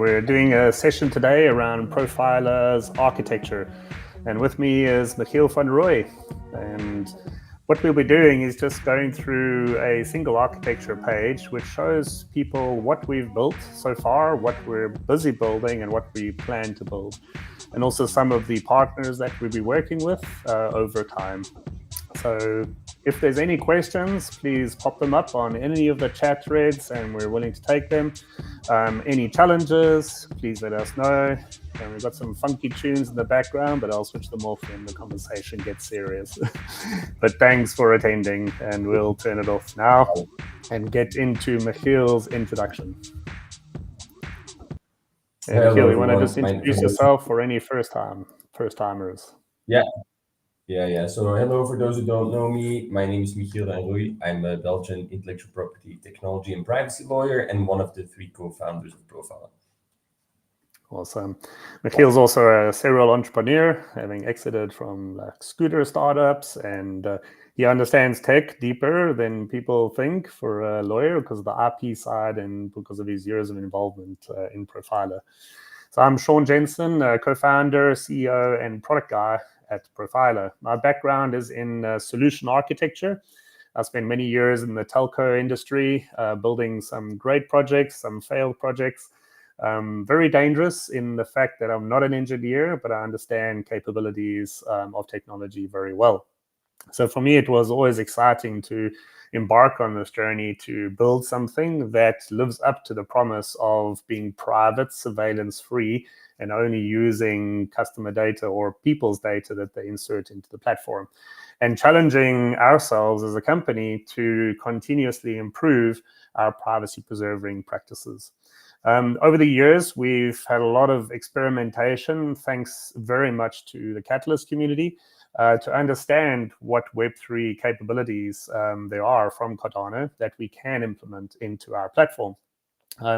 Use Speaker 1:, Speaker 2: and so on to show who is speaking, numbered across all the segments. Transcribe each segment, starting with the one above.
Speaker 1: We're doing a session today around Profila's architecture. And with me is Michiel van Rooij. And what we'll be doing is just going through a single architecture page, which shows people what we've built so far, what we're busy building, and what we plan to build. And also some of the partners that we'll be working with over time. So if there's any questions, please pop them up on any of the chat threads and we're willing to take them. Any challenges, please let us know. And we've got some funky tunes in the background, but I'll switch them off when the conversation gets serious. But thanks for attending, and we'll turn it off now and get into Michiel's introduction. Michiel, you want to just introduce yourself for any first-timers?
Speaker 2: Yeah. So hello, for those who don't know me, my name is Michiel van Rooij. I'm a Belgian intellectual property, technology, and privacy lawyer, and one of the 3 co-founders of Profila.
Speaker 1: Awesome. Michiel's also a serial entrepreneur, having exited from scooter startups, and he understands tech deeper than people think for a lawyer because of the IP side and because of his years of involvement in Profila. So I'm Sean Jensen, co-founder, CEO, and product guy at Profila. My background is in solution architecture. I spent many years in the telco industry, building some great projects, some failed projects. Very dangerous in the fact that I'm not an engineer, but I understand capabilities of technology very well. So for me, it was always exciting to embark on this journey to build something that lives up to the promise of being private, surveillance-free, and only using customer data or people's data that they insert into the platform, and challenging ourselves as a company to continuously improve our privacy-preserving practices. Over the years, we've had a lot of experimentation, thanks very much to the Catalyst community, to understand what Web3 capabilities there are from Cardano that we can implement into our platform.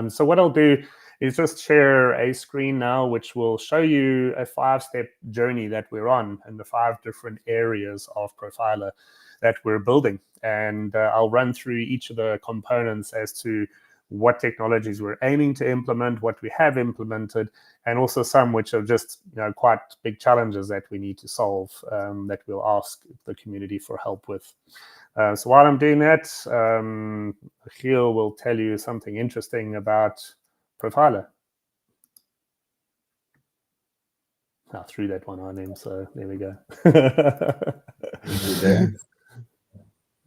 Speaker 1: So what I'll do is just share a screen now, which will show you a 5-step journey that we're on and the 5 different areas of Profila that we're building. And I'll run through each of the components as to what technologies we're aiming to implement, what we have implemented, and also some which are just quite big challenges that we need to solve that we'll ask the community for help with. So while I'm doing that, Michiel will tell you something interesting about Profila. I threw that one on him, so there we go.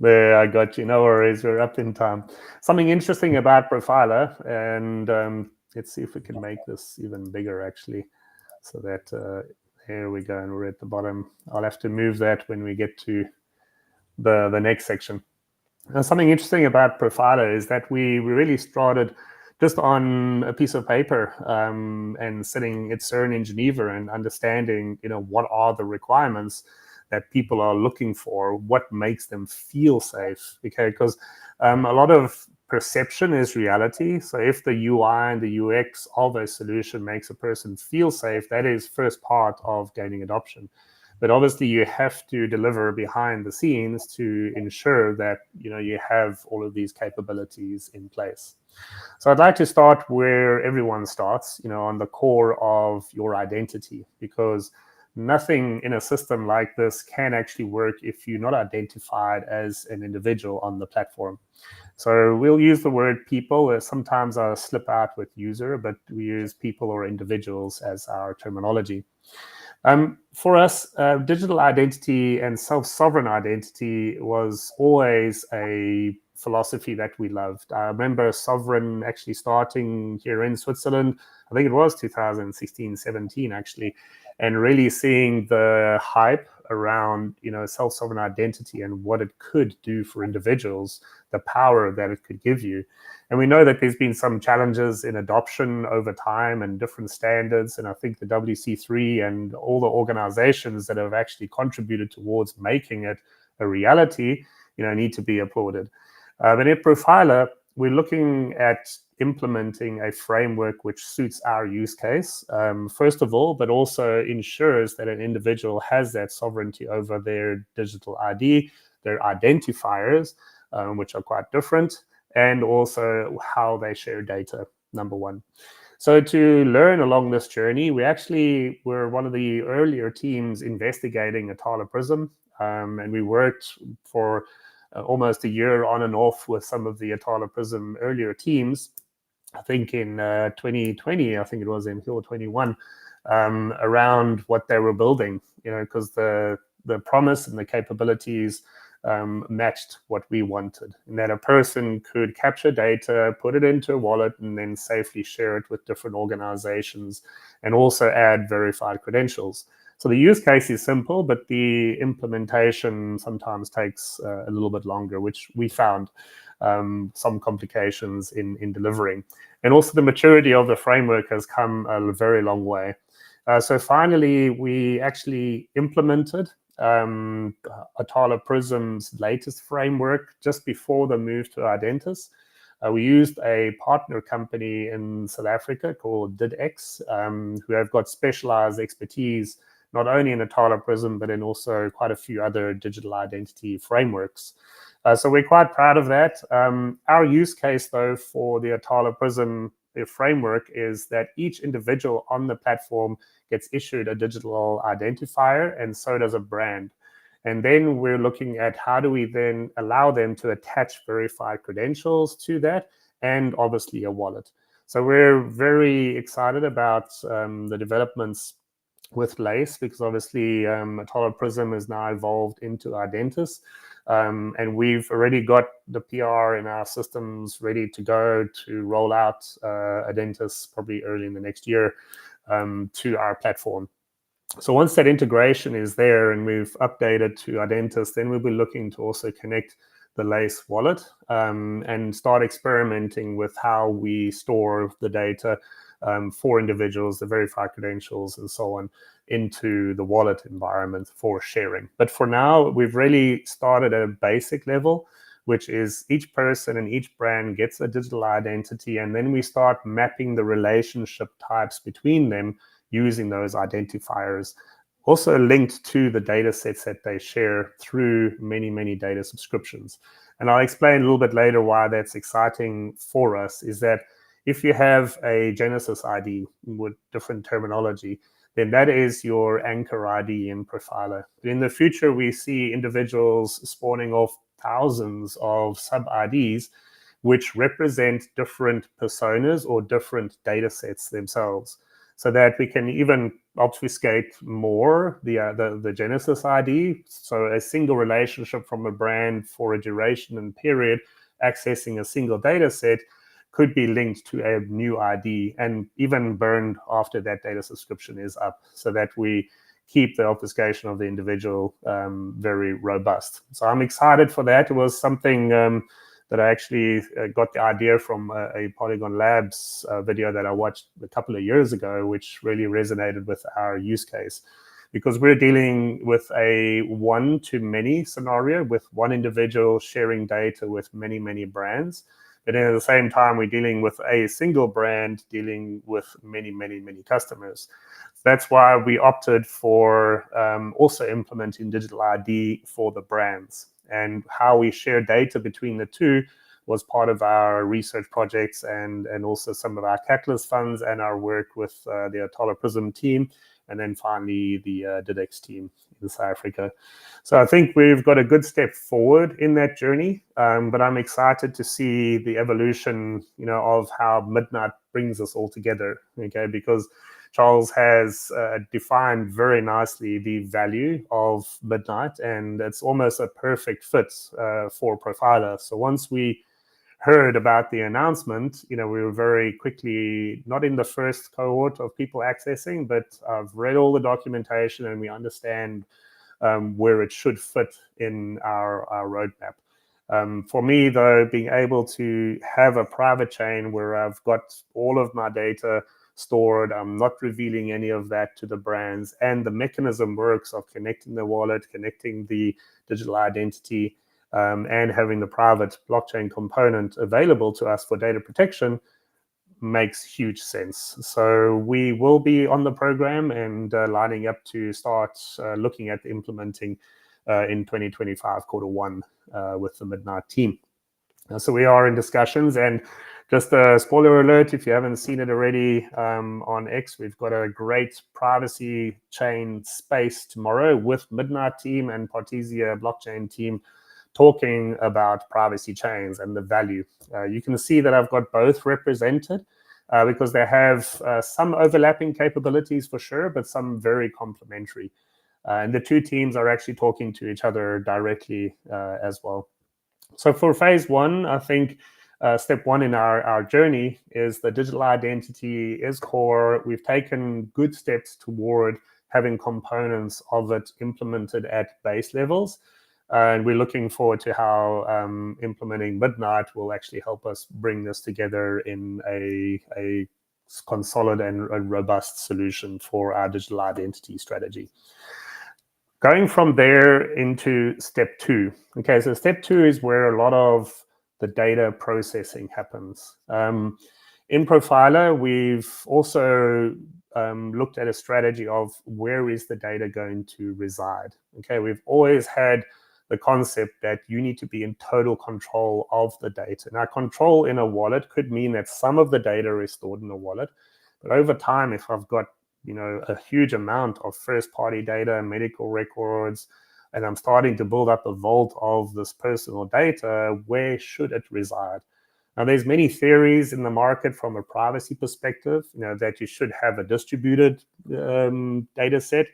Speaker 1: There, I got you. No worries, we're up in time. Something interesting about Profila, and let's see if we can make this even bigger, actually, so that here we go, and we're at the bottom. I'll have to move that when we get to the next section. Now, something interesting about Profila is that we really started just on a piece of paper and sitting at CERN in Geneva and understanding, what are the requirements that people are looking for, what makes them feel safe, okay? Because a lot of perception is reality. So if the UI and the UX of a solution makes a person feel safe, that is first part of gaining adoption. But obviously you have to deliver behind the scenes to ensure that you have all of these capabilities in place. So I'd like to start where everyone starts, on the core of your identity, because nothing in a system like this can actually work if you're not identified as an individual on the platform. So we'll use the word people. Sometimes I slip out with user, but we use people or individuals as our terminology. For us, digital identity and self-sovereign identity was always a philosophy that we loved. I remember Sovereign actually starting here in Switzerland. I think it was 2016, 17 actually, and really seeing the hype around self-sovereign identity and what it could do for individuals, the power that it could give you. And we know that there's been some challenges in adoption over time and different standards, and I think the WC3 and all the organizations that have actually contributed towards making it a reality need to be applauded. But at Profila, we're looking at implementing a framework which suits our use case, first of all, but also ensures that an individual has that sovereignty over their digital ID, their identifiers, which are quite different, and also how they share data, number one. So to learn along this journey, we actually were one of the earlier teams investigating Atala Prism, and we worked for almost a year on and off with some of the Atala Prism earlier teams. I think in 2020, I think it was in 21, around what they were building, because the promise and the capabilities matched what we wanted, and that a person could capture data, put it into a wallet, and then safely share it with different organizations, and also add verified credentials. So the use case is simple, but the implementation sometimes takes a little bit longer, which we found some complications in delivering. And also the maturity of the framework has come a very long way. So finally, we actually implemented Atala Prism's latest framework just before the move to Ardentis. We used a partner company in South Africa called DidX, who have got specialized expertise not only in Atala Prism, but in also quite a few other digital identity frameworks. So we're quite proud of that. Our use case, though, for the Atala Prism framework is that each individual on the platform gets issued a digital identifier, and so does a brand. And then we're looking at how do we then allow them to attach verified credentials to that, and obviously a wallet. So we're very excited about the developments with Lace, because obviously Atala Prism is now evolved into Ardentis. And we've already got the PR in our systems ready to go to roll out Ardentis probably early in the next year to our platform. So once that integration is there and we've updated to Ardentis, then we'll be looking to also connect the Lace wallet and start experimenting with how we store the data for individuals, the verified credentials and so on, into the wallet environment for sharing. But for now, we've really started at a basic level, which is each person and each brand gets a digital identity, and then we start mapping the relationship types between them using those identifiers, also linked to the data sets that they share through many, many data subscriptions. And I'll explain a little bit later why that's exciting for us, is that if you have a Genesis ID with different terminology, then that is your anchor ID in Profila. In the future, we see individuals spawning off thousands of sub-IDs, which represent different personas or different data sets themselves, so that we can even obfuscate more the Genesis ID. So a single relationship from a brand for a duration and period, accessing a single data set, could be linked to a new ID and even burned after that data subscription is up, so that we keep the obfuscation of the individual very robust. So I'm excited for that. It was something that I actually got the idea from a Polygon Labs video that I watched a couple of years ago, which really resonated with our use case, because we're dealing with a one-to-many scenario with one individual sharing data with many, many brands. But at the same time, we're dealing with a single brand dealing with many, many, many customers. That's why we opted for also implementing digital ID for the brands. And how we share data between the two was part of our research projects and also some of our Catalyst funds and our work with the Atala Prism team, and then finally the DidX team in South Africa. So I think we've got a good step forward in that journey, but I'm excited to see the evolution, of how Midnight brings us all together, okay? Because Charles has defined very nicely the value of Midnight, and it's almost a perfect fit for Profila. So once we heard about the announcement, we were very quickly, not in the first cohort of people accessing, but I've read all the documentation and we understand where it should fit in our roadmap. For me, though, being able to have a private chain where I've got all of my data stored, I'm not revealing any of that to the brands, and the mechanism works of connecting the wallet, connecting the digital identity, and having the private blockchain component available to us for data protection makes huge sense. So we will be on the program and lining up to start looking at implementing in 2025 quarter one with the Midnight team. So we are in discussions, and just a spoiler alert, if you haven't seen it already, on X, we've got a great privacy chain space tomorrow with Midnight team and Partisia blockchain team talking about privacy chains and the value. You can see that I've got both represented because they have some overlapping capabilities for sure, but some very complementary. And the two teams are actually talking to each other directly as well. So for phase one, I think step one in our journey is the digital identity is core. We've taken good steps toward having components of it implemented at base levels. And we're looking forward to how implementing Midnight will actually help us bring this together in a solid and a robust solution for our digital identity strategy. Going from there into step two. Okay, so step two is where a lot of the data processing happens. In Profila, we've also looked at a strategy of where is the data going to reside. Okay, we've always had the concept that you need to be in total control of the data. Now, control in a wallet could mean that some of the data is stored in a wallet, but over time, if I've got a huge amount of first-party data, medical records, and I'm starting to build up a vault of this personal data, where should it reside? Now, there's many theories in the market from a privacy perspective, that you should have a distributed data set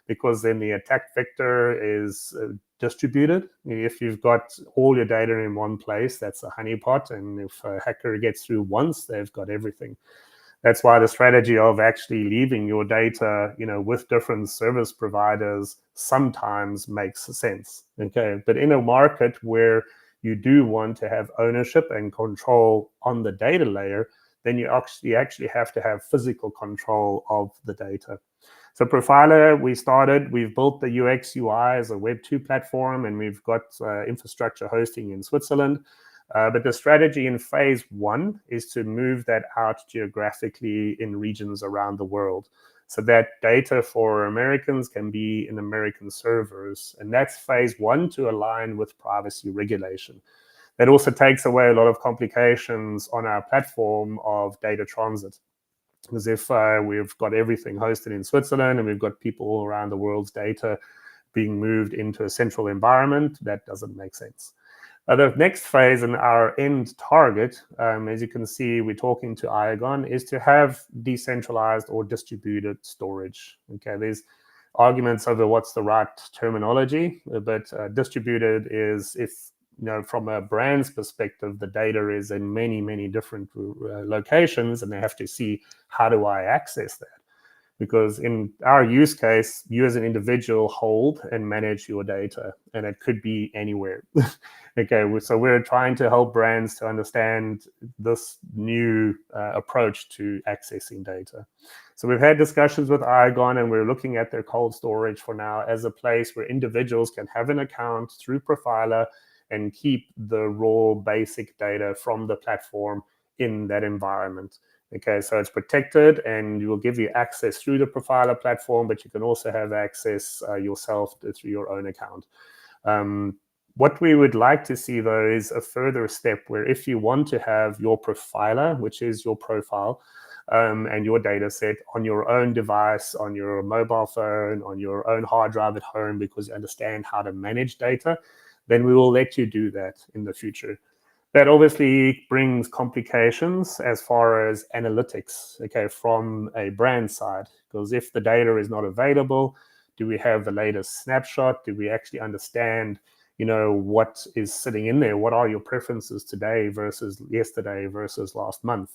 Speaker 1: because then the attack vector is distributed. If you've got all your data in one place, that's a honeypot, and if a hacker gets through once, they've got everything. That's why the strategy of actually leaving your data, with different service providers sometimes makes sense. Okay, but in a market where you do want to have ownership and control on the data layer, then you actually have to have physical control of the data. So Profila, we've built the UX UI as a Web 2 platform, and we've got infrastructure hosting in Switzerland. But the strategy in phase one is to move that out geographically in regions around the world, so that data for Americans can be in American servers. And that's phase one, to align with privacy regulation. That also takes away a lot of complications on our platform of data transit. Because if we've got everything hosted in Switzerland and we've got people all around the world's data being moved into a central environment, that doesn't make sense. The next phase and our end target, as you can see, we're talking to Iagon, is to have decentralized or distributed storage. Okay, there's arguments over what's the right terminology, but distributed is if, from a brand's perspective, the data is in many, many different locations, and they have to see, how do I access that? Because in our use case, you as an individual hold and manage your data, and it could be anywhere. Okay, so we're trying to help brands to understand this new approach to accessing data. So we've had discussions with Iagon, and we're looking at their cold storage for now as a place where individuals can have an account through Profila and keep the raw basic data from the platform in that environment. Okay, so it's protected, and you will give you access through the Profila platform, but you can also have access yourself through your own account. What we would like to see, though, is a further step where if you want to have your Profila, which is your profile, and your data set on your own device, on your mobile phone, on your own hard drive at home, because you understand how to manage data, then we will let you do that in the future. That obviously brings complications as far as analytics, okay, from a brand side. Because if the data is not available, do we have the latest snapshot? Do we actually understand, what is sitting in there? What are your preferences today versus yesterday versus last month?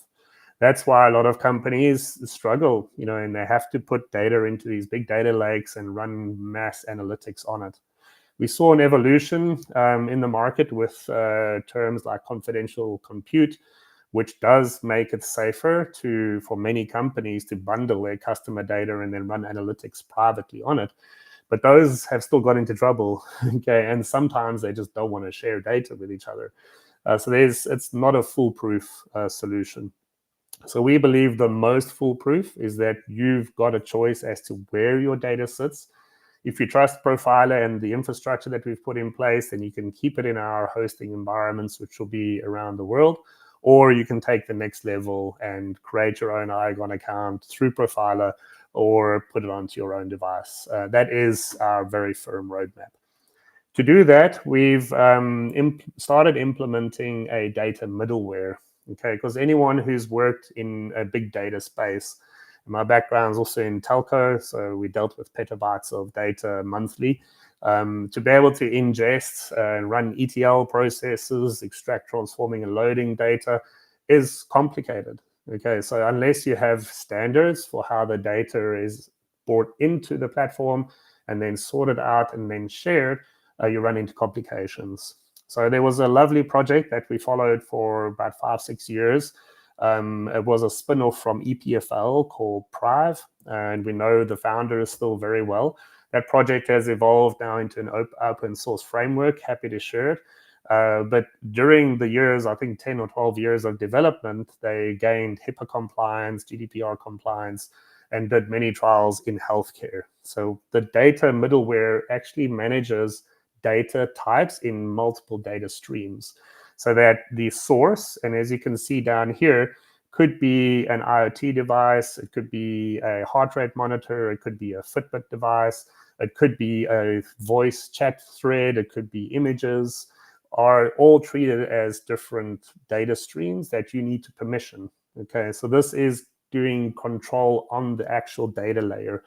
Speaker 1: That's why a lot of companies struggle, and they have to put data into these big data lakes and run mass analytics on it. We saw an evolution in the market with terms like confidential compute, which does make it safer for many companies to bundle their customer data and then run analytics privately on it. But those have still got into trouble, okay? And sometimes they just don't want to share data with each other. So it's not a foolproof solution. So we believe the most foolproof is that you've got a choice as to where your data sits. if you trust Profila and the infrastructure that we've put in place, then you can keep it in our hosting environments, which will be around the world. Or you can take the next level and create your own Igon account through Profila or put it onto your own device. That is our very firm roadmap. To do that, we've started implementing a data middleware, okay? Because anyone who's worked in a big data space, my background is also in telco, so we dealt with petabytes of data monthly. To be able to ingest and run ETL processes, extract, transforming, and loading data is complicated. Okay, so unless you have standards for how the data is brought into the platform and then sorted out and then shared, you run into complications. So there was a lovely project that we followed for about 5-6 years. It was a spin-off from EPFL called Prive, and we know the founder is still very well. That project has evolved now into an open source framework, happy to share it. But during the years, I think 10 or 12 years of development, they gained HIPAA compliance, GDPR compliance, and did many trials in healthcare. So the data middleware actually manages data types in multiple data streams, so that the source, and as you can see down here, could be an IoT device, it could be a heart rate monitor, it could be a Fitbit device, it could be a voice chat thread, it could be images, are all treated as different data streams that you need to permission. Okay, so this is doing control on the actual data layer.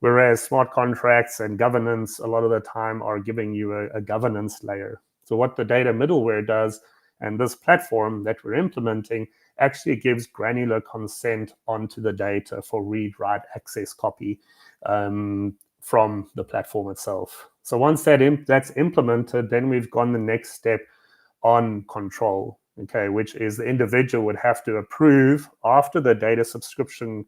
Speaker 1: Whereas smart contracts and governance, a lot of the time, are giving you a governance layer. So what the data middleware does, and this platform that we're implementing, actually gives granular consent onto the data for read, write, access, copy from the platform itself. So once that's implemented, then we've gone the next step on control, okay, which is the individual would have to approve after the data subscription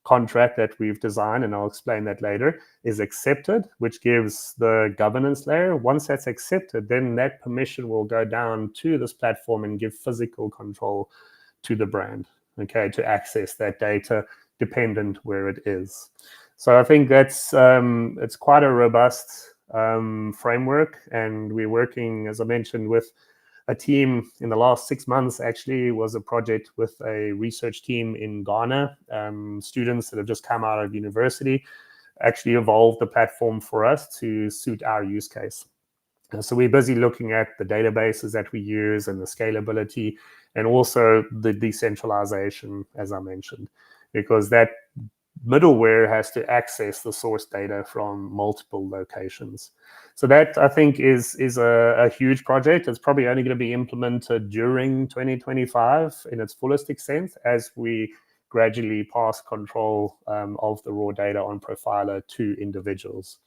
Speaker 1: contract that we've designed, and I'll explain that later, is accepted, which gives the governance layer. Once that's accepted, then that permission will go down to this platform and give physical control to the brand, okay, to access that data dependent where it is. So I think that's it's quite a robust framework, and we're working, as I mentioned, with a team in the last 6 months. Actually was a project with a research team in Ghana, students that have just come out of university, actually evolved the platform for us to suit our use case. So we're busy looking at the databases that we use and the scalability, and also the decentralization, as I mentioned, because that middleware has to access the source data from multiple locations. So that, I think, is a huge project. It's probably only going to be implemented during 2025 in its fullest extent, as we gradually pass control of the raw data on Profila to individuals.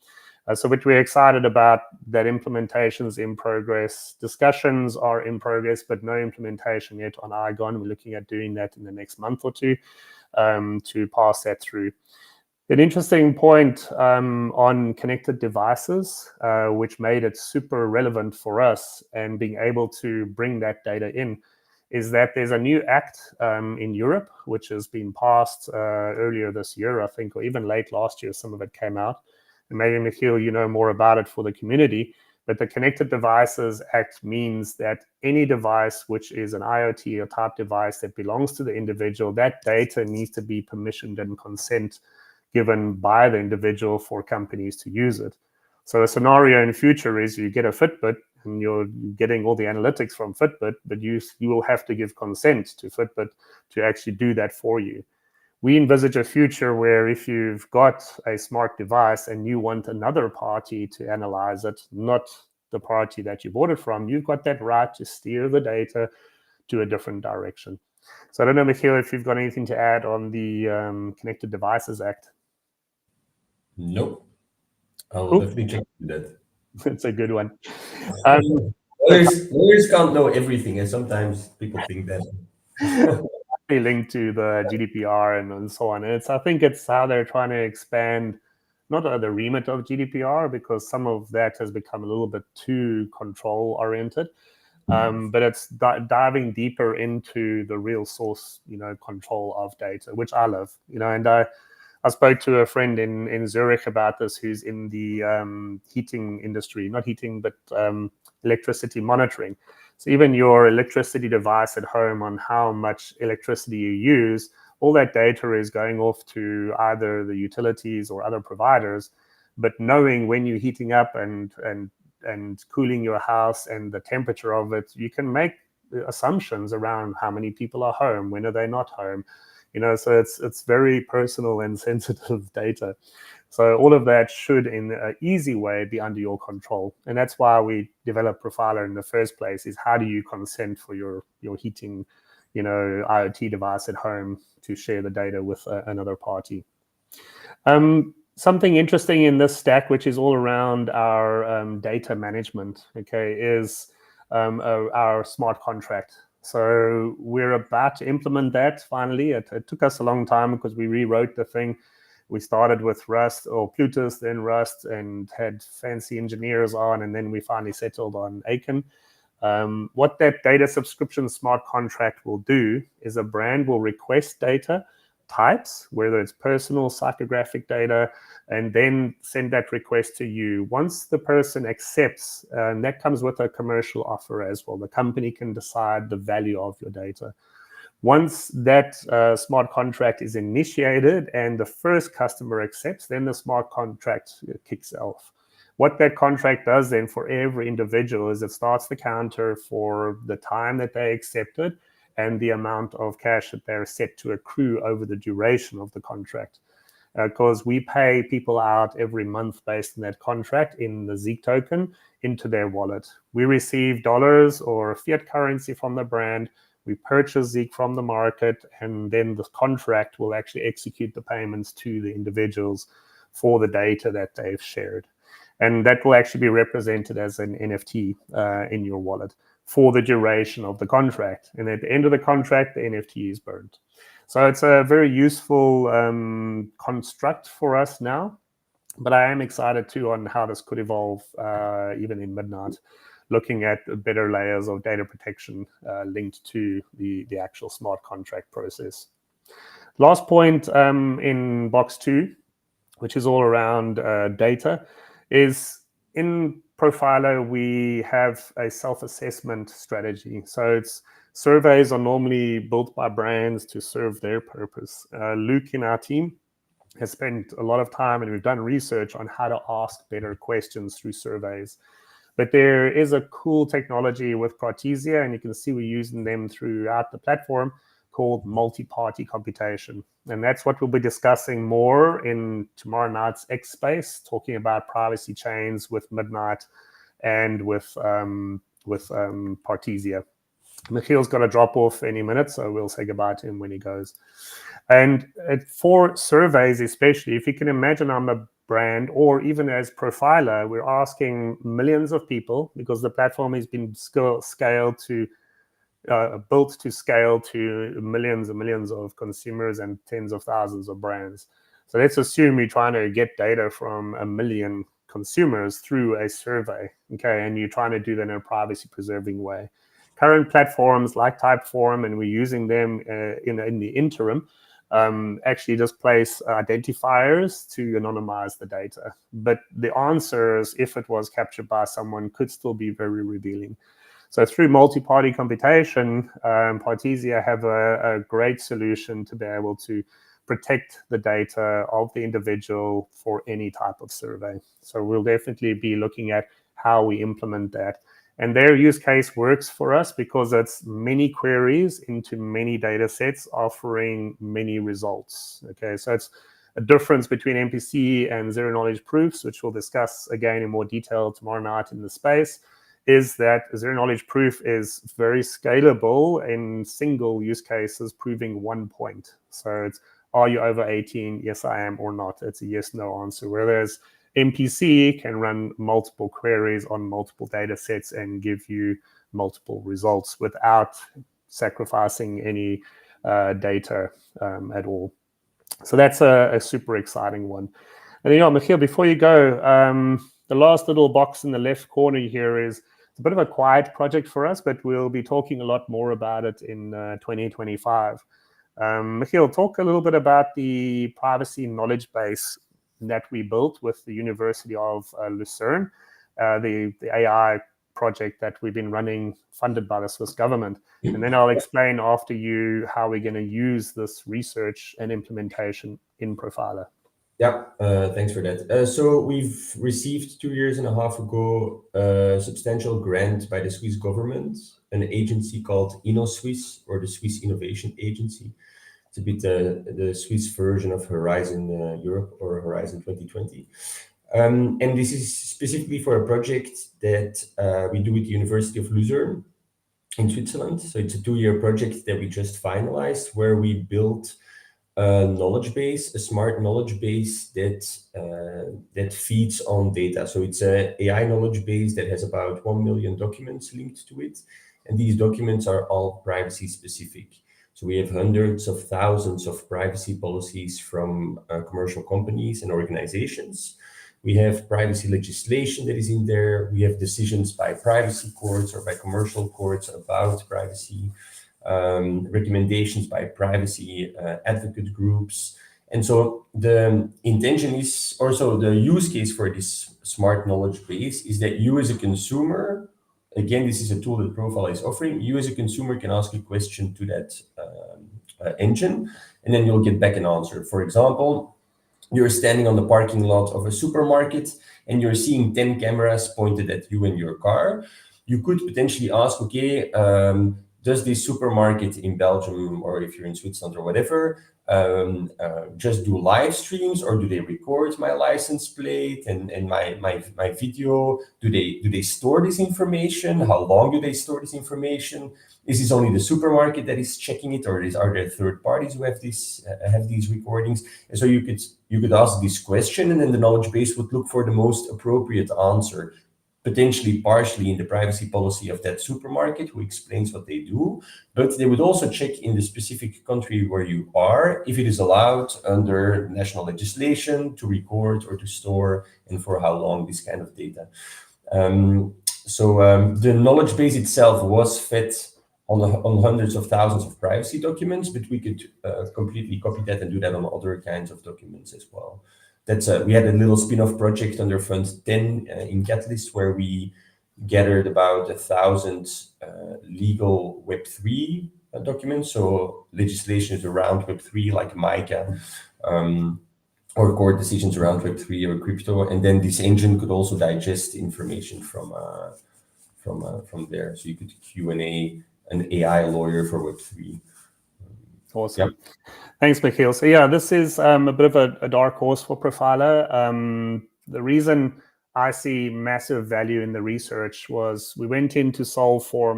Speaker 1: So what we're excited about, that implementation's in progress. Discussions are in progress, but no implementation yet on Igon. We're looking at doing that in the next month or two to pass that through. An interesting point on connected devices, which made it super relevant for us and being able to bring that data in, is that there's a new act in Europe, which has been passed earlier this year, I think, or even late last year, some of it came out. And maybe, Michiel, you know more about it for the community, but the Connected Devices Act means that any device which is an IoT or type device that belongs to the individual, that data needs to be permissioned and consent given by the individual for companies to use it. So a scenario in the future is you get a Fitbit and you're getting all the analytics from Fitbit, but you will have to give consent to Fitbit to actually do that for you. We envisage a future where if you've got a smart device and you want another party to analyze it, not the party that you bought it from, you've got that right to steer the data to a different direction. So I don't know, Michiel, if you've got anything to add on the Connected Devices Act.
Speaker 2: Nope. I'll definitely check that.
Speaker 1: It's a good one.
Speaker 2: Lawyers can't know everything, and sometimes people think that.
Speaker 1: Linked to the GDPR and so on. And I think it's how they're trying to expand not the remit of GDPR, because some of that has become a little bit too control oriented. But it's diving deeper into the real source, control of data, which I love, and I I spoke to a friend in Zurich about this who's in the heating industry, not heating, but electricity monitoring. So even your electricity device at home on how much electricity you use, all that data is going off to either the utilities or other providers. But knowing when you're heating up and cooling your house and the temperature of it, you can make assumptions around how many people are home, when are they not home, so it's very personal and sensitive data. So all of that should, in an easy way, be under your control. And that's why we developed Profila in the first place, is how do you consent for your heating, IoT device at home to share the data with another party. Something interesting in this stack, which is all around our data management, okay, is our smart contract. So we're about to implement that finally. It took us a long time because we rewrote the thing. We started with Rust or Plutus, then Rust, and had fancy engineers on, and then we finally settled on Aiken. What that data subscription smart contract will do is a brand will request data types, whether it's personal, psychographic data, and then send that request to you. Once the person accepts, and that comes with a commercial offer as well, the company can decide the value of your data. Once that smart contract is initiated and the first customer accepts, then the smart contract kicks off. What that contract does then for every individual is it starts the counter for the time that they accepted and the amount of cash that they're set to accrue over the duration of the contract. Because we pay people out every month based on that contract in the Zeek token into their wallet. We receive dollars or fiat currency from the brand. We purchase Zeek from the market, and then the contract will actually execute the payments to the individuals for the data that they've shared. And that will actually be represented as an NFT in your wallet for the duration of the contract. And at the end of the contract, the NFT is burned. So it's a very useful construct for us now. But I am excited too on how this could evolve even in Midnight, looking at better layers of data protection linked to the actual smart contract process. Last point in box 2, which is all around data, is in Profila, we have a self-assessment strategy. So surveys are normally built by brands to serve their purpose. Luke in our team has spent a lot of time, and we've done research on how to ask better questions through surveys. But there is a cool technology with Protesia, and you can see we're using them throughout the platform, called multi-party computation. And that's what we'll be discussing more in tomorrow night's X Space, talking about privacy chains with Midnight and with Protesia. Michiel's got to drop off any minute, so we'll say goodbye to him when he goes. And for surveys especially, if you can imagine I'm a brand, or even as Profila, we're asking millions of people, because the platform has been scaled to built to scale to millions and millions of consumers and tens of thousands of brands. So let's assume you're trying to get data from 1 million consumers through a survey, okay, and you're trying to do that in a privacy-preserving way. Current platforms like Typeform, and we're using them in the interim, actually just place identifiers to anonymize the data. But the answers, if it was captured by someone, could still be very revealing. So through multi-party computation, Protesia have a great solution to be able to protect the data of the individual for any type of survey. So we'll definitely be looking at how we implement that. And their use case works for us because it's many queries into many data sets offering many results. Okay, so it's a difference between MPC and zero-knowledge proofs, which we'll discuss again in more detail tomorrow night in the space, is that zero-knowledge proof is very scalable in single use cases, proving 1 point. So it's, are you over 18? Yes, I am, or not. It's a yes-no answer. Whereas MPC can run multiple queries on multiple data sets and give you multiple results without sacrificing any data at all. So that's a super exciting one. And Michiel, before you go, the last little box in the left corner here is it's a bit of a quiet project for us, but we'll be talking a lot more about it in 2025. Michiel, talk a little bit about the privacy knowledge base that we built with the University of Lucerne, the AI project that we've been running, funded by the Swiss government. And then I'll explain after you how we're going to use this research and implementation in Profila.
Speaker 2: Yeah, thanks for that. So we've received 2.5 years ago a substantial grant by the Swiss government, an agency called InnoSwiss, or the Swiss Innovation Agency. It's a bit the Swiss version of Horizon Europe, or Horizon 2020. And this is specifically for a project that we do with the University of Lucerne in Switzerland. So it's a 2-year project that we just finalized, where we built a knowledge base, a smart knowledge base that feeds on data. So it's a AI knowledge base that has about 1 million documents linked to it, and these documents are all privacy specific. So we have hundreds of thousands of privacy policies from commercial companies and organizations. We have privacy legislation that is in there. We have decisions by privacy courts or by commercial courts about privacy, recommendations by privacy advocate groups. And so the intention is also, the use case for this smart knowledge base is that you as a consumer, again, this is a tool that Profila is offering, you as a consumer can ask a question to that engine, and then you'll get back an answer. For example, you're standing on the parking lot of a supermarket and you're seeing 10 cameras pointed at you and your car. You could potentially ask, okay, does this supermarket in Belgium, or if you're in Switzerland or whatever, just do live streams, or do they record my license plate and my video? Do they store this information? How long do they store this information? Is this only the supermarket that is checking it, or are there third parties who have these recordings? And so you could ask this question, and then the knowledge base would look for the most appropriate answer, potentially partially in the privacy policy of that supermarket who explains what they do, but they would also check in the specific country where you are if it is allowed under national legislation to record or to store, and for how long, this kind of data. The knowledge base itself was fed on hundreds of thousands of privacy documents, but we could completely copy that and do that on other kinds of documents as well. We had a little spin-off project under Fund 10 in Catalyst, where we gathered about 1,000 legal Web3 documents. So legislations around Web3, like MiCA, or court decisions around Web3 or crypto. And then this engine could also digest information from there. So you could Q&A an AI lawyer for Web3.
Speaker 1: Awesome. Yep. Thanks, Michiel. So yeah, this is a bit of a dark horse for Profila. The reason I see massive value in the research was we went in to solve for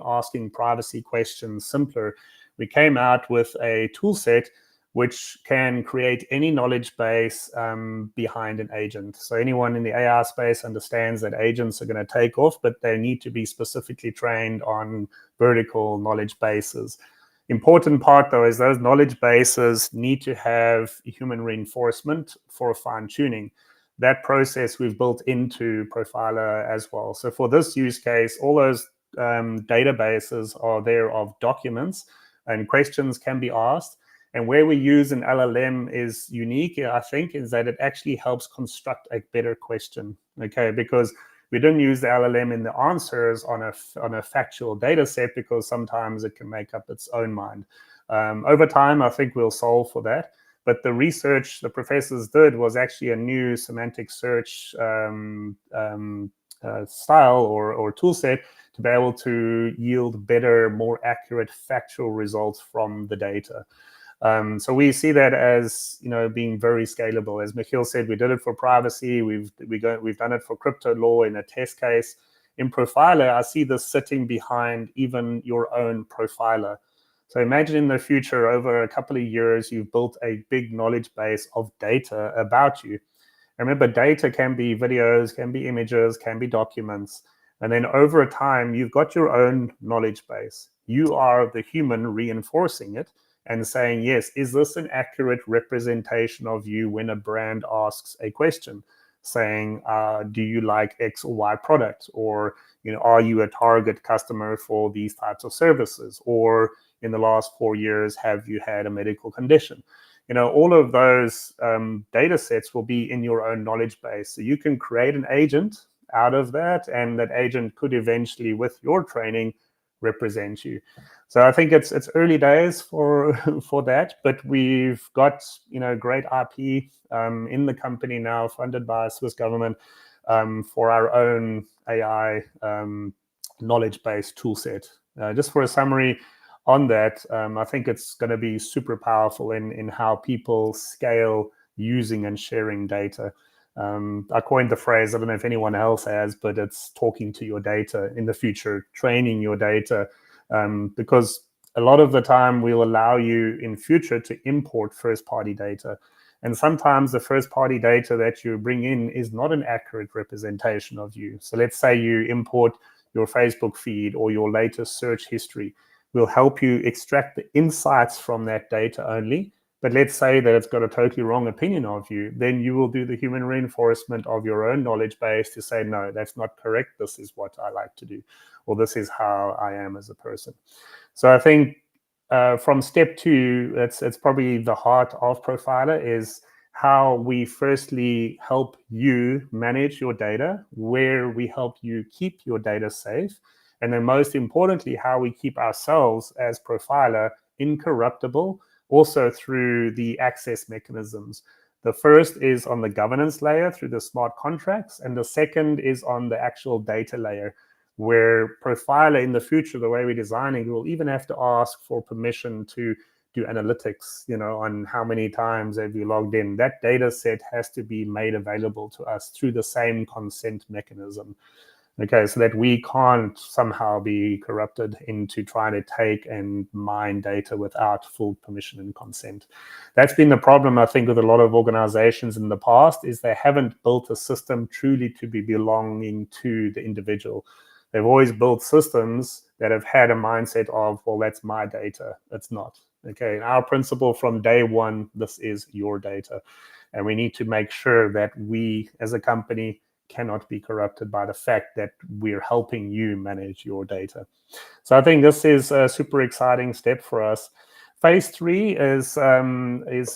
Speaker 1: asking privacy questions simpler. We came out with a tool set which can create any knowledge base behind an agent. So anyone in the AI space understands that agents are going to take off, but they need to be specifically trained on vertical knowledge bases. Important part, though, is those knowledge bases need to have human reinforcement for fine-tuning. That process we've built into Profila as well. So for this use case, all those databases are there of documents, and questions can be asked. And where we use an LLM is unique, I think, is that it actually helps construct a better question, okay? Because we didn't use the LLM in the answers on a factual data set, because sometimes it can make up its own mind. Over time, I think we'll solve for that. But the research the professors did was actually a new semantic search style or tool set to be able to yield better, more accurate factual results from the data. So we see that as being very scalable. As Michiel said, we did it for privacy. We've done it for crypto law in a test case. In Profila, I see this sitting behind even your own Profila. So imagine in the future, over a couple of years, you've built a big knowledge base of data about you. And remember, data can be videos, can be images, can be documents. And then over time, you've got your own knowledge base. You are the human reinforcing it and saying, yes, is this an accurate representation of you when a brand asks a question? Saying, do you like X or Y product? Or, are you a target customer for these types of services? Or, in the last 4 years have you had a medical condition. All of those data sets will be in your own knowledge base. So you can create an agent out of that, and that agent could eventually, with your training, represent you. So I think it's early days for for that, but we've got great IP in the company now, funded by Swiss government, for our own AI knowledge-based tool set. Just for a summary on that, I think it's going to be super powerful in how people scale using and sharing data. I coined the phrase, I don't know if anyone else has, but it's talking to your data in the future, training your data, because a lot of the time we'll allow you in future to import first-party data. And sometimes the first-party data that you bring in is not an accurate representation of you. So let's say you import your Facebook feed or your latest search history. We'll help you extract the insights from that data only. But let's say that it's got a totally wrong opinion of you. Then you will do the human reinforcement of your own knowledge base to say, no, that's not correct. This is what I like to do, or this is how I am as a person. So I think from step 2, it's probably the heart of Profila, is how we firstly help you manage your data, where we help you keep your data safe, and then most importantly, how we keep ourselves as Profila incorruptible, also through the access mechanisms. The first is on the governance layer through the smart contracts, and the second is on the actual data layer, where Profila in the future, the way we're designing, we'll even have to ask for permission to do analytics, on how many times have you logged in. That data set has to be made available to us through the same consent mechanism. Okay, so that we can't somehow be corrupted into trying to take and mine data without full permission and consent. That's been the problem, I think, with a lot of organizations in the past, is they haven't built a system truly to be belonging to the individual. They've always built systems that have had a mindset of, well, that's my data. It's not. Okay, and our principle from day one, this is your data. And we need to make sure that we, as a company, cannot be corrupted by the fact that we're helping you manage your data. So I think this is a super exciting step for us. Phase 3 is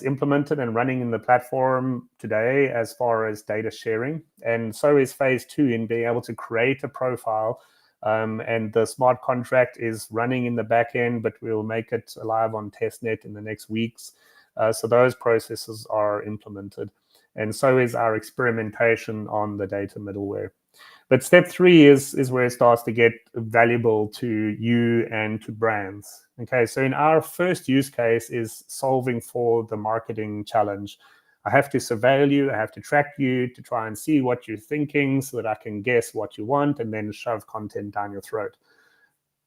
Speaker 1: implemented and running in the platform today as far as data sharing. And so is phase 2 in being able to create a profile. And the smart contract is running in the back end, but we'll make it live on testnet in the next weeks. So those processes are implemented. And so is our experimentation on the data middleware. But step 3 is where it starts to get valuable to you and to brands. Okay, so in our first use case is solving for the marketing challenge. I have to surveil you, I have to track you to try and see what you're thinking so that I can guess what you want and then shove content down your throat.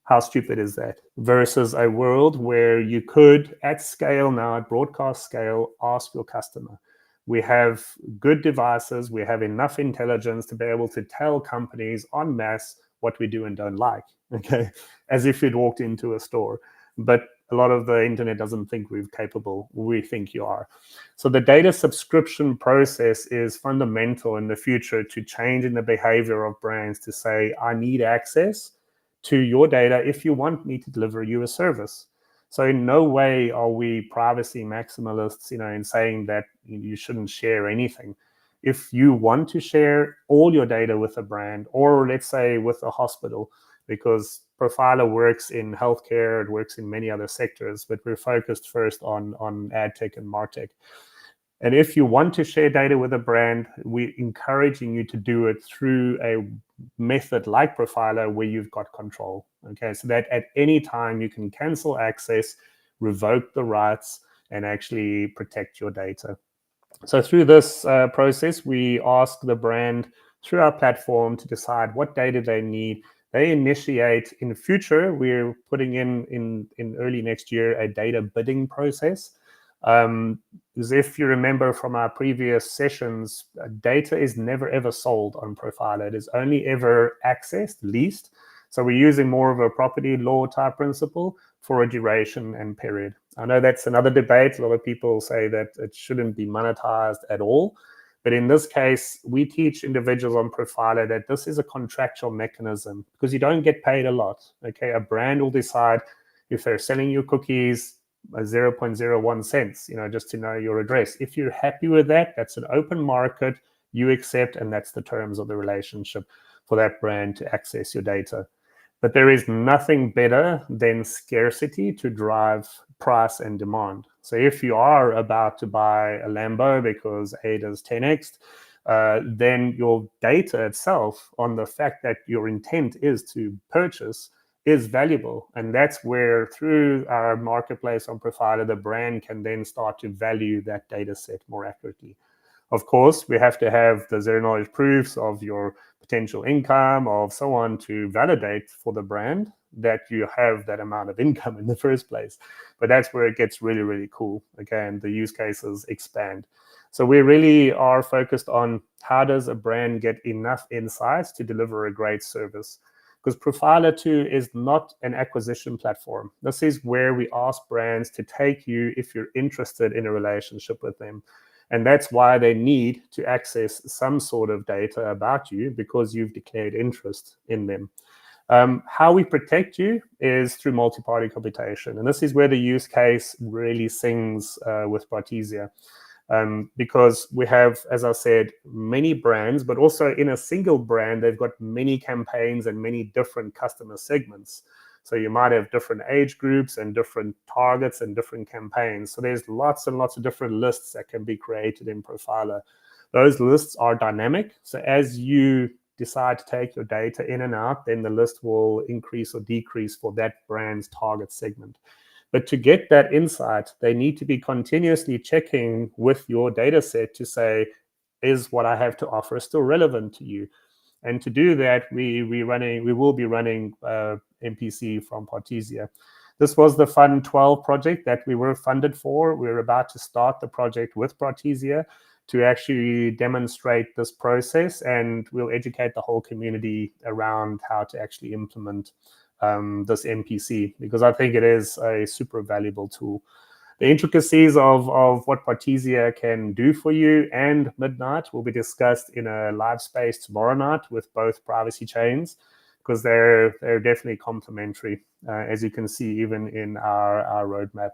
Speaker 1: How stupid is that? Versus a world where you could, at scale now, at broadcast scale, ask your customer. We have good devices. We have enough intelligence to be able to tell companies en masse what we do and don't like, okay? As if you'd walked into a store. But a lot of the internet doesn't think we're capable. We think you are. So the data subscription process is fundamental in the future to changing the behavior of brands to say, I need access to your data if you want me to deliver you a service. So in no way are we privacy maximalists, in saying that you shouldn't share anything. If you want to share all your data with a brand, or let's say with a hospital, because Profila works in healthcare, it works in many other sectors, but we're focused first on ad tech and martech. And if you want to share data with a brand, we're encouraging you to do it through a method like Profila where you've got control. Okay, so that at any time you can cancel access, revoke the rights, and actually protect your data. So through this process, we ask the brand through our platform to decide what data they need. They initiate. In the future, we're putting in early next year a data bidding process. Because if you remember from our previous sessions, data is never ever sold on Profila. It is only ever accessed, leased. So we're using more of a property law type principle for a duration and period. I know that's another debate. A lot of people say that it shouldn't be monetized at all. But in this case, we teach individuals on Profila that this is a contractual mechanism because you don't get paid a lot. Okay, a brand will decide, If they're selling you cookies, 0.01 cents, just to know your address. If you're happy with that, that's an open market, you accept, and that's the terms of the relationship for that brand to access your data. But there is nothing better than scarcity to drive price and demand. So if you are about to buy a Lambo because ADA's 10x, then your data itself on the fact that your intent is to purchase is valuable. And that's where, through our marketplace on Profila, the brand can then start to value that data set more accurately. Of course, we have to have the zero knowledge proofs of your potential income, of so on, to validate for the brand that you have that amount of income in the first place. But that's where it gets really, really cool. Again, the use cases expand. So we really are focused on how does a brand get enough insights to deliver a great service. Because Profila too is not an acquisition platform. This is where we ask brands to take you if you're interested in a relationship with them. And that's why they need to access some sort of data about you, because you've declared interest in them. How we protect you is through multi-party computation. And this is where the use case really sings with Partisia. Because we have, as I said, many brands, but also in a single brand, they've got many campaigns and many different customer segments. So you might have different age groups and different targets and different campaigns. So there's lots and lots of different lists that can be created in Profila. Those lists are dynamic. So as you decide to take your data in and out, then the list will increase or decrease for that brand's target segment. But to get that insight, they need to be continuously checking with your data set to say, is what I have to offer still relevant to you? And to do that, we will be running MPC from Partisia. This was the Fund 12 project that we were funded for. We're about to start the project with Partisia to actually demonstrate this process, and we'll educate the whole community around how to actually implement this MPC, because I think it is a super valuable tool. The intricacies of what Partisia can do for you and Midnight will be discussed in a live space tomorrow night with both privacy chains, because they're definitely complementary, as you can see even in our roadmap.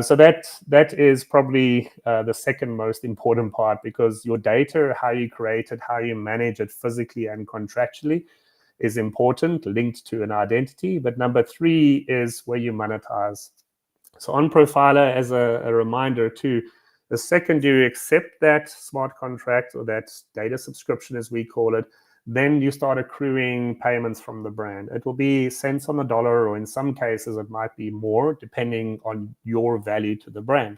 Speaker 1: So that is probably the second most important part, because your data, how you create it, how you manage it physically and contractually, is important, linked to an identity. But number 3 is where you monetize. So on Profila, as a reminder too, the second you accept that smart contract or that data subscription, as we call it, then you start accruing payments from the brand. It will be cents on the dollar, or in some cases it might be more, depending on your value to the brand.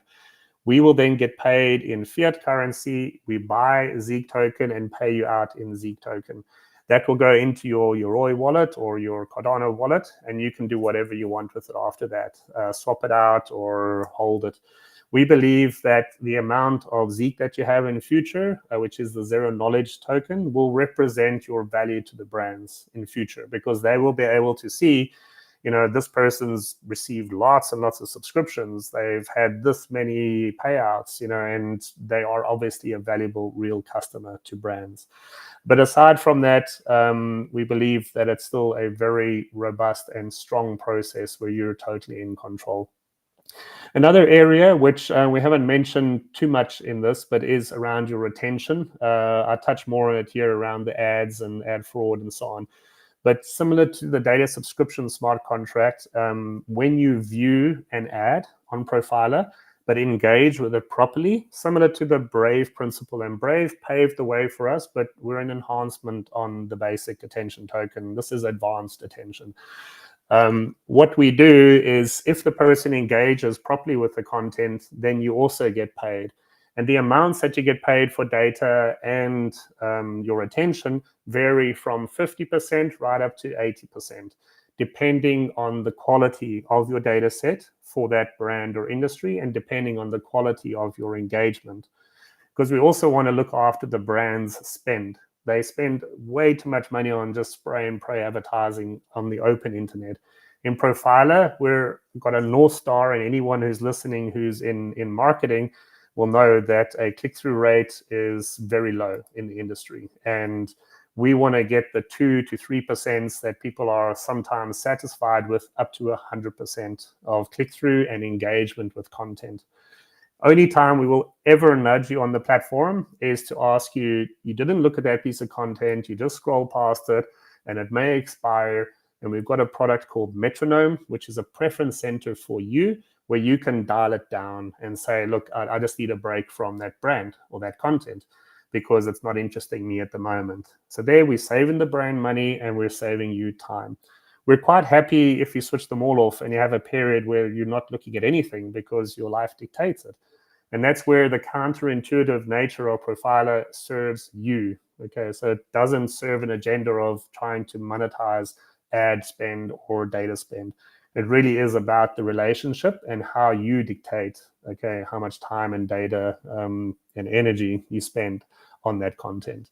Speaker 1: We will then get paid in fiat currency. We buy Zeek token and pay you out in Zeek token. That will go into your Yoroi wallet or your Cardano wallet, and you can do whatever you want with it after that. Swap it out or hold it. We believe that the amount of Zeek that you have in the future, which is the zero knowledge token, will represent your value to the brands in the future, because they will be able to see, this person's received lots and lots of subscriptions. They've had this many payouts, and they are obviously a valuable real customer to brands. But aside from that, we believe that it's still a very robust and strong process where you're totally in control. Another area which we haven't mentioned too much in this, but is around your retention. I touch more on it here around the ads and ad fraud and so on. But similar to the data subscription smart contract, when you view an ad on Profila, but engage with it properly, similar to the Brave principle. And Brave paved the way for us, but we're an enhancement on the basic attention token. This is advanced attention. What we do is, if the person engages properly with the content, then you also get paid. And the amounts that you get paid for data and your attention vary from 50% right up to 80%, depending on the quality of your data set for that brand or industry, and depending on the quality of your engagement. Because we also want to look after the brand's spend. They spend way too much money on just spray and pray advertising on the open internet. In Profila, we've got a North Star, and anyone who's listening who's in marketing will know that a click-through rate is very low in the industry. And We want to get the 2 to 3% that people are sometimes satisfied with, up to 100% of click-through and engagement with content. Only time we will ever nudge you on the platform is to ask you, you didn't look at that piece of content, you just scroll past it, and it may expire. And we've got a product called Metronome, which is a preference center for you, where you can dial it down and say, look, I just need a break from that brand or that content because it's not interesting me at the moment. So there we're saving the brand money and we're saving you time. We're quite happy if you switch them all off and you have a period where you're not looking at anything because your life dictates it. And that's where the counterintuitive nature of Profila serves you. Okay, so it doesn't serve an agenda of trying to monetize ad spend or data spend. It really is about the relationship and how you dictate, okay, how much time and data and energy you spend on that content.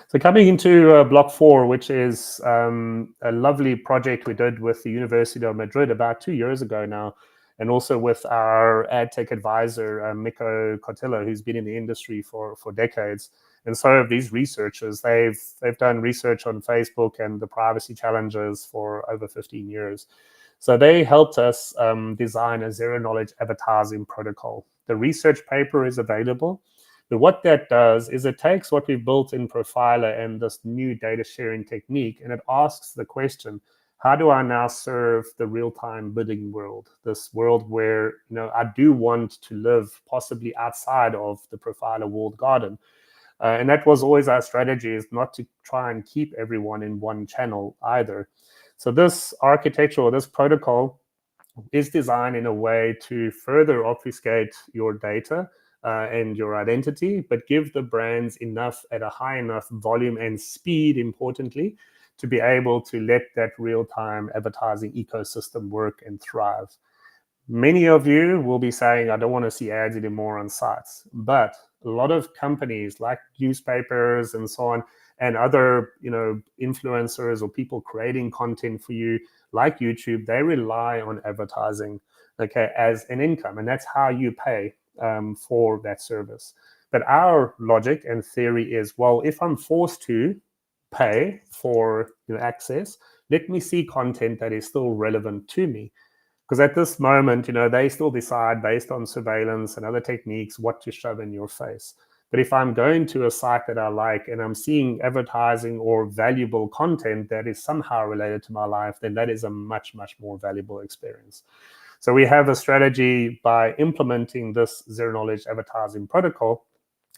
Speaker 1: So coming into block 4, which is a lovely project we did with the University of Madrid about 2 years ago now, and also with our ad tech advisor, Mikko Cortillo, who's been in the industry for decades. And so have these researchers. They've done research on Facebook and the privacy challenges for over 15 years. So they helped us design a zero-knowledge advertising protocol. The research paper is available. But what that does is it takes what we've built in Profila and this new data sharing technique, and it asks the question, how do I now serve the real-time bidding world? This world where, I do want to live possibly outside of the Profila walled garden. And that was always our strategy, is not to try and keep everyone in one channel either. So this architecture or this protocol is designed in a way to further obfuscate your data and your identity, but give the brands enough at a high enough volume and speed, importantly, to be able to let that real-time advertising ecosystem work and thrive. Many of you will be saying, I don't want to see ads anymore on sites. But a lot of companies like newspapers and so on, and other influencers or people creating content for you, like YouTube, they rely on advertising, okay, as an income. And that's how you pay for that service. But our logic and theory is, well, if I'm forced to pay for access, let me see content that is still relevant to me. Because at this moment, they still decide based on surveillance and other techniques what to shove in your face. But if I'm going to a site that I like and I'm seeing advertising or valuable content that is somehow related to my life, then that is a much, much more valuable experience. So we have a strategy by implementing this zero-knowledge advertising protocol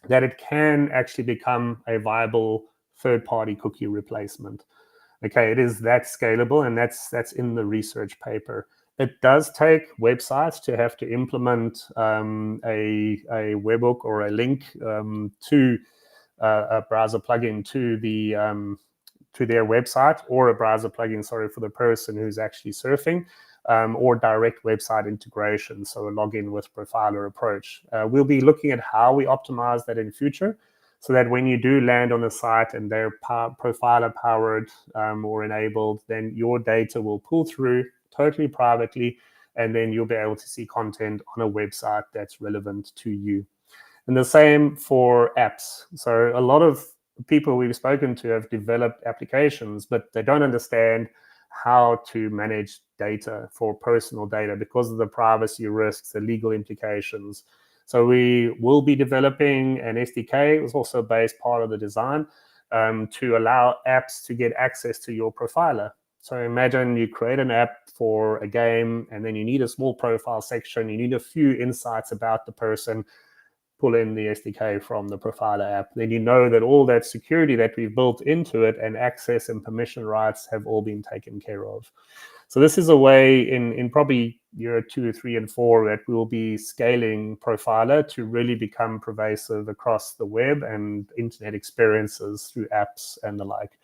Speaker 1: that it can actually become a viable third-party cookie replacement. Okay, it is that scalable, and that's in the research paper. It does take websites to have to implement a webhook or a link to a browser plugin to their website, or a browser plugin, for the person who's actually surfing, or direct website integration, so a login with Profila approach. We'll be looking at how we optimize that in future, so that when you do land on a site and they're Profila powered or enabled, then your data will pull through totally privately, and then you'll be able to see content on a website that's relevant to you. And the same for apps. So a lot of people we've spoken to have developed applications, but they don't understand how to manage data for personal data because of the privacy risks, the legal implications. So we will be developing an SDK. It was also a base part of the design to allow apps to get access to your Profila. So imagine you create an app for a game, and then you need a small profile section. You need a few insights about the person. Pull in the SDK from the Profila app. Then you know that all that security that we've built into it and access and permission rights have all been taken care of. So this is a way in probably year 2, 3, and 4 that we will be scaling Profila to really become pervasive across the web and internet experiences through apps and the like.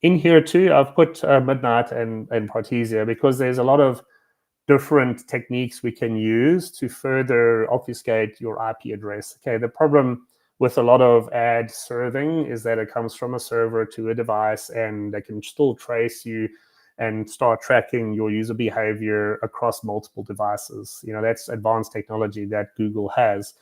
Speaker 1: In here too, I've put Midnight and Partisia because there's a lot of different techniques we can use to further obfuscate your IP address. Okay, the problem with a lot of ad serving is that it comes from a server to a device, and they can still trace you and start tracking your user behavior across multiple devices. That's advanced technology that Google has.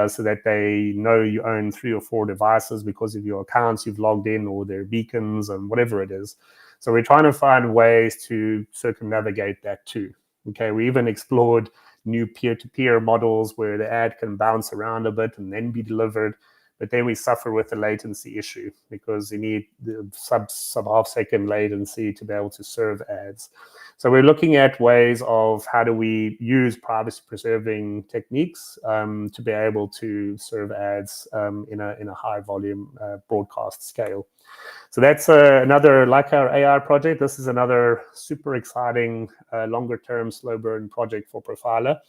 Speaker 1: so that they know you own 3 or 4 devices because of your accounts you've logged in, or their beacons and whatever it is. So we're trying to find ways to circumnavigate that too. Okay, we even explored new peer-to-peer models where the ad can bounce around a bit and then be delivered. But then we suffer with the latency issue because you need the sub half second latency to be able to serve ads. So we're looking at ways of how do we use privacy preserving techniques to be able to serve ads in a high volume broadcast scale. So that's another, like our AI project, this is another super exciting longer term slow burn project for Profila.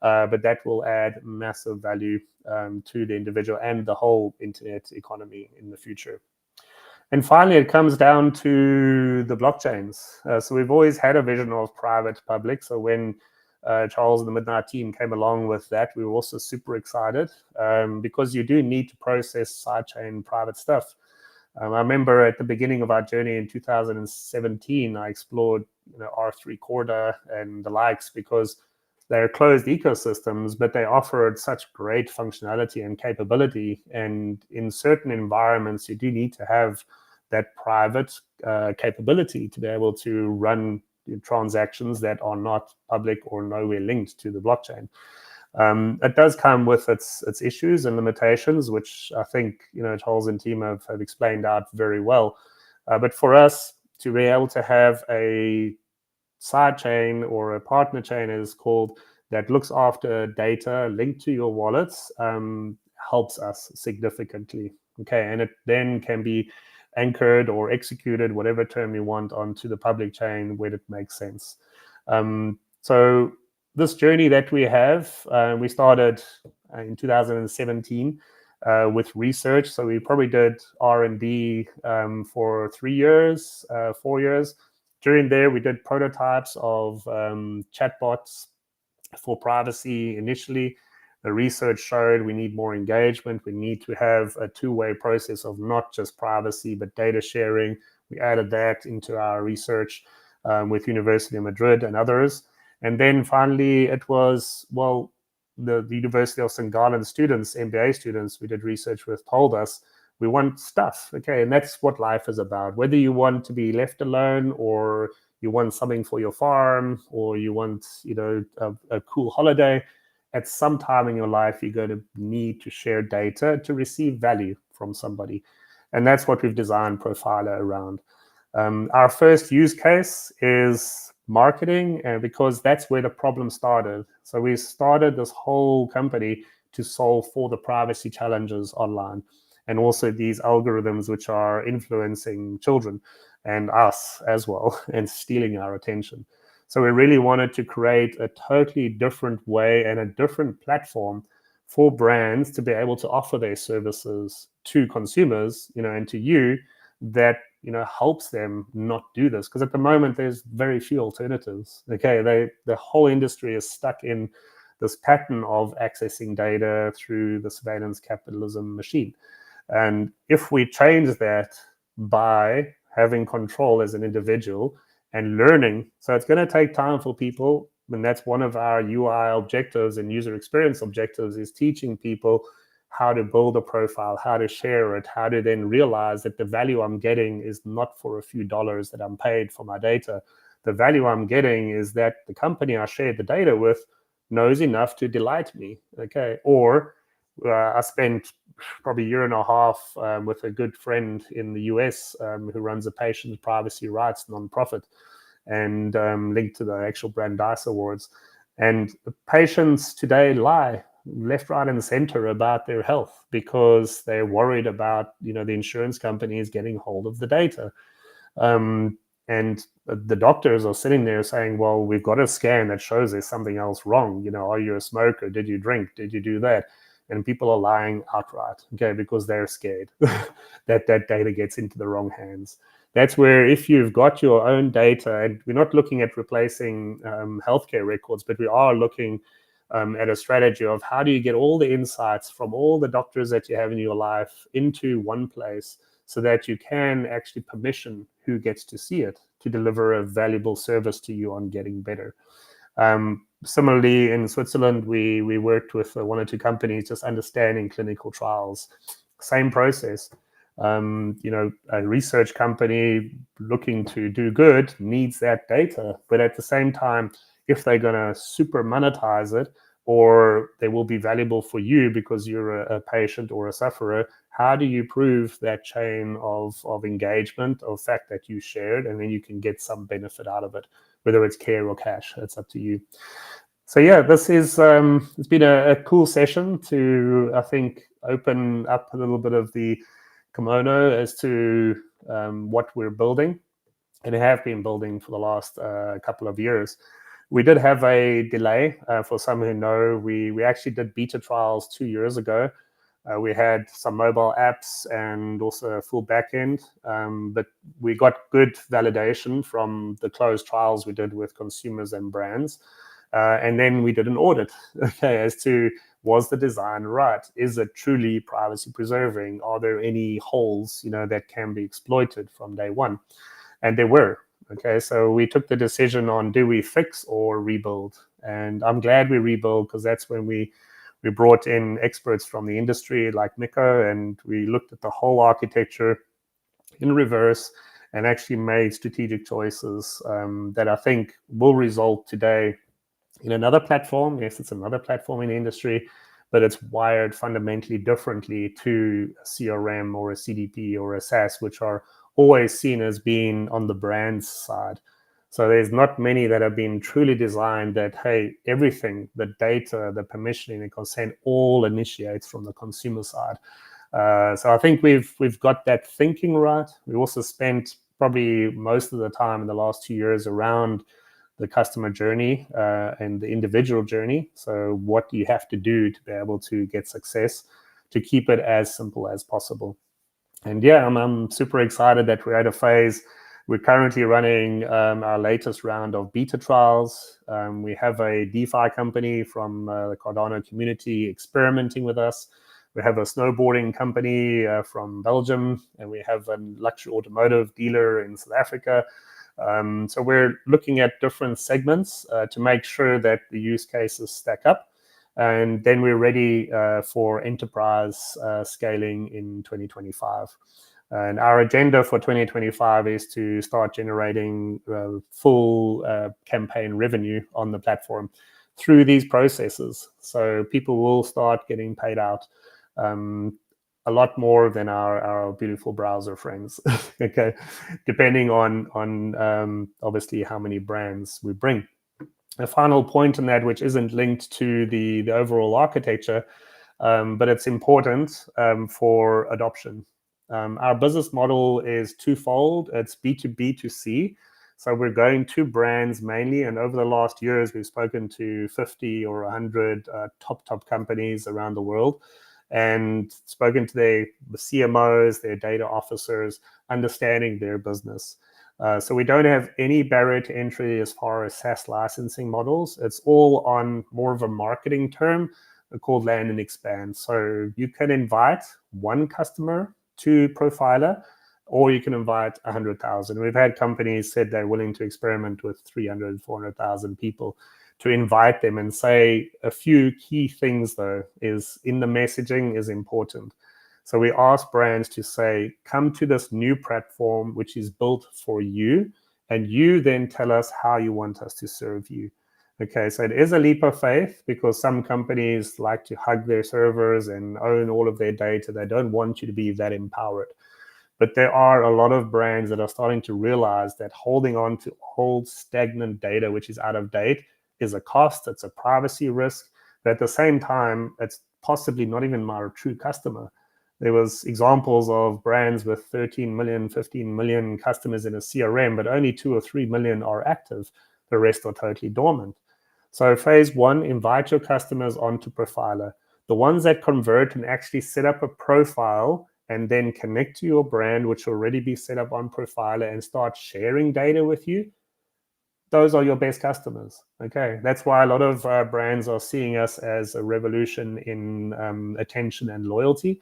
Speaker 1: But that will add massive value to the individual and the whole internet economy in the future. And finally, it comes down to the blockchains. So we've always had a vision of private public. So when Charles and the Midnight team came along with that, we were also super excited because you do need to process sidechain private stuff. I remember at the beginning of our journey in 2017, I explored R3 Corda and the likes because they're closed ecosystems, but they offered such great functionality and capability. And in certain environments, you do need to have that private capability to be able to run transactions that are not public or nowhere linked to the blockchain. It does come with its issues and limitations, which I think Charles and team have explained out very well. But for us to be able to have a side chain or a partner chain is called that looks after data linked to your wallets helps us significantly. Okay, and it then can be anchored or executed, whatever term you want, onto the public chain where it makes sense. So this journey that we have, we started in 2017 with research. So we probably did R&D for 3 years, 4 years. During there, we did prototypes of chatbots for privacy initially. The research showed we need more engagement. We need to have a two-way process of not just privacy, but data sharing. We added that into our research with University of Madrid and others. And then finally, it was, well, the University of St. Gallen students, MBA students we did research with, told us we want stuff. Okay, and that's what life is about. Whether you want to be left alone, or you want something for your farm, or you want a cool holiday, at some time in your life you're going to need to share data to receive value from somebody, and that's what we've designed Profila around. Our first use case is marketing, because that's where the problem started. So we started this whole company to solve for the privacy challenges online, and also these algorithms which are influencing children and us as well and stealing our attention. So we really wanted to create a totally different way and a different platform for brands to be able to offer their services to consumers, and to you, that helps them not do this. Because at the moment there's very few alternatives. Okay, the whole industry is stuck in this pattern of accessing data through the surveillance capitalism machine. And if we change that by having control as an individual and learning, so it's going to take time for people, and that's one of our UI objectives and user experience objectives, is teaching people how to build a profile, how to share it, how to then realize that the value I'm getting is not for a few dollars that I'm paid for my data. The value I'm getting is that the company I shared the data with knows enough to delight me. Okay, or I spent probably a year and a half with a good friend in the US who runs a patient privacy rights nonprofit, and linked to the actual Brandeis Awards. And patients today lie left, right, and center about their health because they're worried about the insurance companies getting hold of the data. And the doctors are sitting there saying, well, we've got a scan that shows there's something else wrong. Are you a smoker? Did you drink? Did you do that? And people are lying outright, okay, because they're scared that that data gets into the wrong hands. That's where, if you've got your own data, and we're not looking at replacing healthcare records, but we are looking at a strategy of how do you get all the insights from all the doctors that you have in your life into one place, so that you can actually permission who gets to see it to deliver a valuable service to you on getting better. Similarly, in Switzerland, we worked with one or two companies just understanding clinical trials. Same process. A research company looking to do good needs that data, but at the same time, if they're going to super monetize it, or they will be valuable for you because you're a patient or a sufferer, how do you prove that chain of engagement, of fact that you shared, and then you can get some benefit out of it, whether it's care or cash? It's up to you. So yeah, this is it's been a cool session to, I think, open up a little bit of the kimono as to what we're building and have been building for the last couple of years. We did have a delay. For some who know, we actually did beta trials 2 years ago. We had some mobile apps and also a full backend, but we got good validation from the closed trials we did with consumers and brands. And then we did an audit, okay, as to, was the design right? Is it truly privacy preserving? Are there any holes, that can be exploited from day one? And there were. Okay, so we took the decision on, do we fix or rebuild? And I'm glad we rebuild, because that's when we brought in experts from the industry like Miko, and we looked at the whole architecture in reverse and actually made strategic choices that I think will result today in another platform. Yes, it's another platform in the industry, but it's wired fundamentally differently to a CRM or a CDP or a SaaS, which are always seen as being on the brand side. So there's not many that have been truly designed that, hey, everything, the data, the permissioning, the consent, all initiates from the consumer side. So I think we've got that thinking right. We also spent probably most of the time in the last 2 years around the customer journey and the individual journey. So what do you have to do to be able to get success, to keep it as simple as possible? And yeah, I'm super excited that we're at a phase. We're currently running our latest round of beta trials. We have a DeFi company from the Cardano community experimenting with us. We have a snowboarding company from Belgium, and we have a luxury automotive dealer in South Africa. So we're looking at different segments to make sure that the use cases stack up. And then we're ready for enterprise scaling in 2025. And our agenda for 2025 is to start generating full campaign revenue on the platform through these processes. So people will start getting paid out a lot more than our beautiful browser friends, okay, depending on obviously how many brands we bring. A final point on that, which isn't linked to the overall architecture, but it's important for adoption. Our business model is twofold. It's B2B to C. So we're going to brands mainly, and over the last years, we've spoken to 50 or 100 top companies around the world, and spoken to the CMOs, their data officers, understanding their business. So we don't have any barrier to entry as far as SaaS licensing models. It's all on more of a marketing term called land and expand. So you can invite one customer to Profila, or you can invite 100,000. We've had companies said they're willing to experiment with 300, 400,000 people, to invite them and say a few key things, though, is in the messaging is important. So we ask brands to say, come to this new platform, which is built for you, and you then tell us how you want us to serve you. Okay, so it is a leap of faith, because some companies like to hug their servers and own all of their data. They don't want you to be that empowered. But there are a lot of brands that are starting to realize that holding on to old stagnant data, which is out of date, is a cost. It's a privacy risk. But at the same time, it's possibly not even my true customer. There was examples of brands with 13 million, 15 million customers in a CRM, but only 2 or 3 million are active. The rest are totally dormant. So phase one, invite your customers onto Profila. The ones that convert and actually set up a profile and then connect to your brand, which will already be set up on Profila, and start sharing data with you, those are your best customers. Okay, that's why a lot of brands are seeing us as a revolution in attention and loyalty.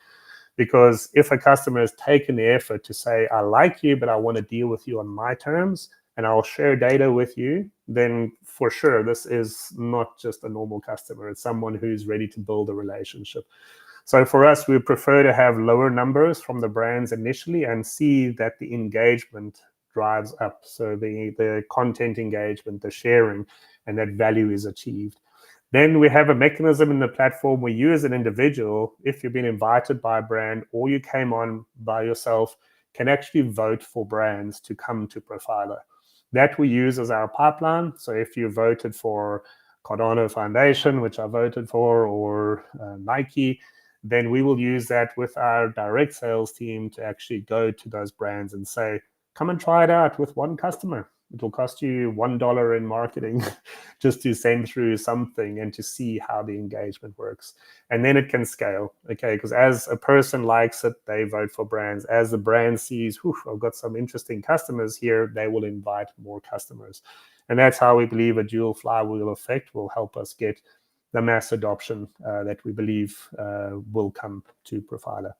Speaker 1: Because if a customer has taken the effort to say, I like you, but I want to deal with you on my terms, and I'll share data with you, then for sure this is not just a normal customer. It's someone who's ready to build a relationship. So for us, we prefer to have lower numbers from the brands initially and see that the engagement drives up. So the content engagement, the sharing, and that value is achieved. Then we have a mechanism in the platform where you as an individual, if you've been invited by a brand or you came on by yourself, can actually vote for brands to come to Profila. That we use as our pipeline. So if you voted for Cardano Foundation, which I voted for, or Nike, then we will use that with our direct sales team to actually go to those brands and say, come and try it out with one customer. It will cost you $1 in marketing just to send through something and to see how the engagement works. And then it can scale, okay? Because as a person likes it, they vote for brands. As the brand sees, I've got some interesting customers here, they will invite more customers. And that's how we believe a dual flywheel effect will help us get the mass adoption that we believe will come to Profila.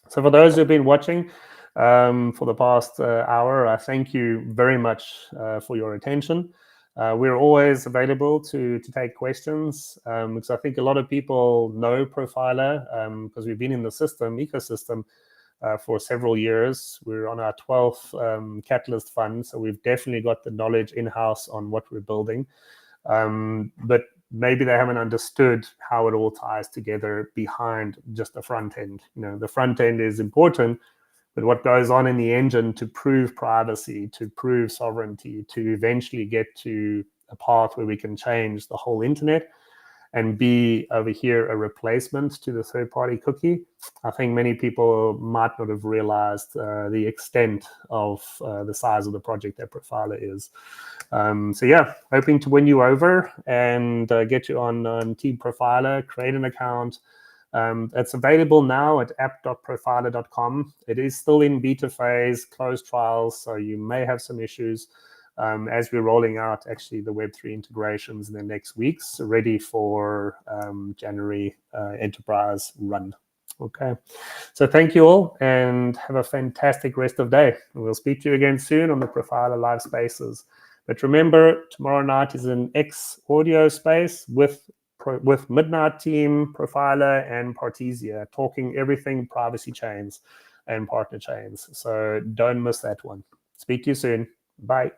Speaker 1: So for those who've been watching for the past hour, I thank you very much for your attention. We're always available to take questions because I think a lot of people know Profila because we've been in the ecosystem for several years. We're on our 12th Catalyst Fund, so we've definitely got the knowledge in-house on what we're building. But maybe they haven't understood how it all ties together behind just the front end. The front end is important, but what goes on in the engine to prove privacy, to prove sovereignty, to eventually get to a path where we can change the whole internet and be over here a replacement to the third-party cookie. I think many people might not have realized the extent of the size of the project that Profila is. So yeah, hoping to win you over and get you on Team Profila, create an account. It's available now at app.profila.com. It is still in beta phase, closed trials, so you may have some issues as we're rolling out actually the Web3 integrations in the next weeks, ready for January enterprise run. Okay, so thank you all and have a fantastic rest of the day. We'll speak to you again soon on the Profila Live Spaces. But remember, tomorrow night is an X audio space with Midnight Team, Profila, and Partisia, talking everything privacy chains and partner chains. So don't miss that one. Speak to you soon. Bye.